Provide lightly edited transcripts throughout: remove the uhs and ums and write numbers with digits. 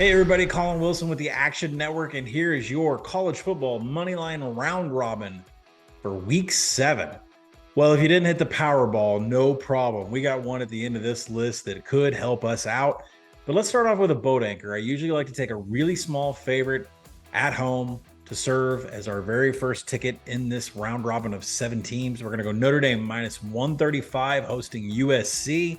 Hey everybody, Colin Wilson with the Action Network, and here is your college football moneyline round robin for week 7. Well, if you didn't hit the Powerball, no problem. We got one at the end of this list that could help us out. But let's start off with a boat anchor. I usually like to take a really small favorite at home to serve as our very first ticket in this round robin of 7 teams. We're going to go Notre Dame minus 135 hosting USC.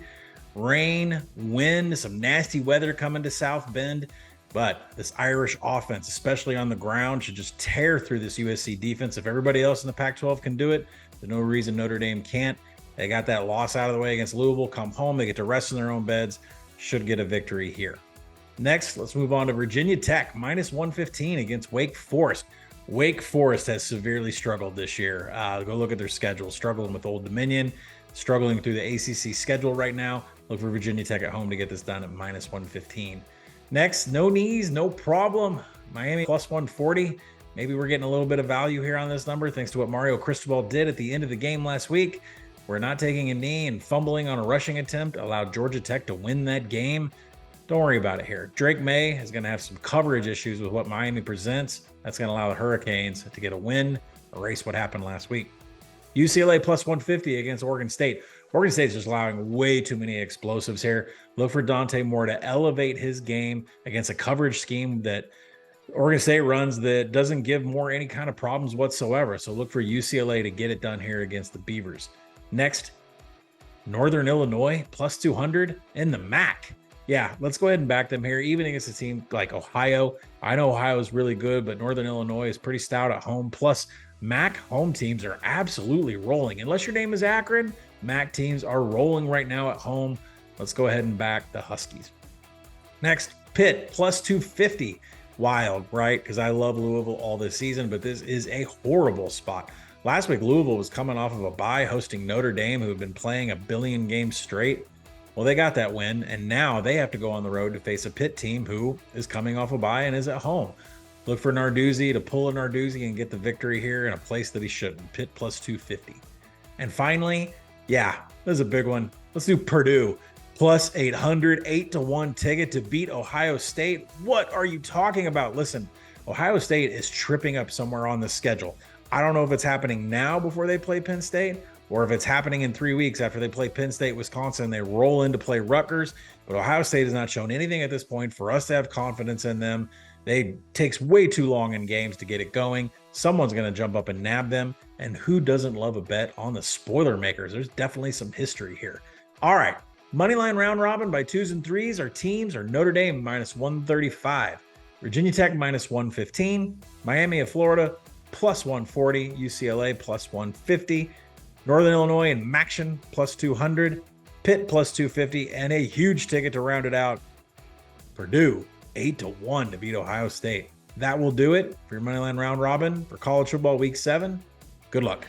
Rain, wind, some nasty weather coming to South Bend, but this Irish offense, especially on the ground, should just tear through this USC defense. If everybody else in the Pac-12 can do it, there's no reason Notre Dame can't. They got that loss out of the way against Louisville, come home, they get to rest in their own beds, should get a victory here. Next, let's move on to Virginia Tech, minus 115 against Wake Forest. Wake Forest has severely struggled this year. Go look at their schedule, struggling with Old Dominion, struggling through the ACC schedule right now. Look for Virginia Tech at home to get this done at minus 115. Next, no knees, no problem. Miami plus 140. Maybe we're getting a little bit of value here on this number thanks to what Mario Cristobal did at the end of the game last week. We're not taking a knee, and fumbling on a rushing attempt allowed Georgia Tech to win that game. Don't worry about it here. Drake May is going to have some coverage issues with what Miami presents. That's going to allow the Hurricanes to get a win, erase what happened last week. UCLA plus 150 against Oregon State. Oregon State's just allowing way too many explosives here. Look for Dante Moore to elevate his game against a coverage scheme that Oregon State runs that doesn't give Moore any kind of problems whatsoever. So look for UCLA to get it done here against the Beavers. Next, Northern Illinois plus 200 in the MAC. Yeah, let's go ahead and back them here, even against a team like Ohio. I know Ohio is really good, but Northern Illinois is pretty stout at home. Plus, MAC home teams are absolutely rolling. Unless your name is Akron, MAC teams are rolling right now at home. Let's go ahead and back the Huskies. Next, Pitt plus 250. Wild, right? Because I love Louisville all this season, but this is a horrible spot. Last week, Louisville was coming off of a bye hosting Notre Dame, who have been playing a billion games straight. Well, they got that win, and now they have to go on the road to face a Pitt team who is coming off a bye and is at home. Look for Narduzzi to pull a Narduzzi and get the victory here in a place that he shouldn't. Pitt plus 250. And finally, yeah, this is a big one. Let's do Purdue. Plus 800, 8-1 ticket to beat Ohio State. What are you talking about? Listen, Ohio State is tripping up somewhere on the schedule. I don't know if it's happening now before they play Penn State, or if it's happening in 3 weeks after they play Penn State, Wisconsin, they roll in to play Rutgers. But Ohio State has not shown anything at this point for us to have confidence in them. They takes way too long in games to get it going. Someone's going to jump up and nab them. And who doesn't love a bet on the spoiler makers? There's definitely some history here. All right. Moneyline round robin by 2s and 3s. Our teams are Notre Dame minus 135, Virginia Tech minus 115, Miami of Florida plus 140, UCLA plus 150, Northern Illinois and Maction plus 200, Pitt plus 250, and a huge ticket to round it out, Purdue 8-1 to beat Ohio State. That will do it for your Moneyline round robin for college football week 7. Good luck.